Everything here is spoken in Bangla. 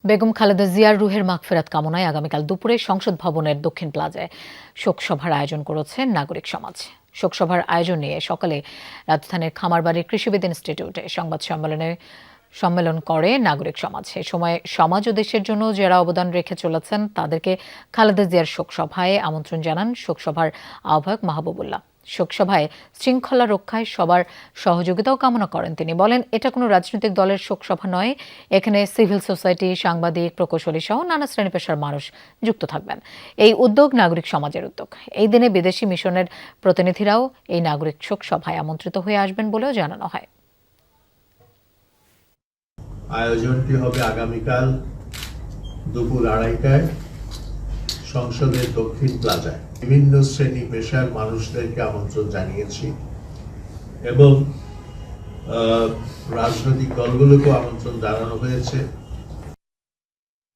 বেগম খালেদা জিয়ার রুহের মাগফিরাত কামনায় আগামীকাল দুপুরে সংসদ ভবনের দক্ষিণ প্লাজায় শোকসভার আয়োজন করেছে নাগরিক সমাজ। শোকসভার আয়োজন নিয়ে সকালে রাজধানীর খামারবাড়ির কৃষিবিদ ইনস্টিটিউটে সংবাদ সম্মেলন করে নাগরিক সমাজ। এ সময় সমাজ ও দেশের জন্য যারা অবদান রেখে চলেছেন তাদেরকে খালেদা জিয়ার শোকসভায় আমন্ত্রণ জানান শোকসভার আহ্বায়ক মাহবুবুল্লাহ। শোকসভায় শৃঙ্খলা রক্ষায় সবার সহযোগিতাও কামনা করেন তিনি। বলেন, এটা কোনো রাজনৈতিক দলের শোকসভা নয়, এখানে সিভিল সোসাইটি, সাংবাদিক, প্রকৌশলী সহ নানা শ্রেণী পেশার মানুষ যুক্ত থাকবেন। এই উদ্যোগ নাগরিক সমাজের উদ্যোগ। এই দিনে বিদেশি মিশনের প্রতিনিধিরাও এই নাগরিক শোকসভায় আমন্ত্রিত হয়ে আসবেন বলেও জানানো হয়। আয়োজনটি হবে আগামীকাল দুপুর 2:30টায় সংসদের দক্ষিণ প্লাজায়। বিভিন্ন শ্রেণী পেশার মানুষদেরকে আমন্ত্রণ জানিয়েছি এবং রাজনৈতিক দলগুলোকেও আমন্ত্রণ জানানো হয়েছে।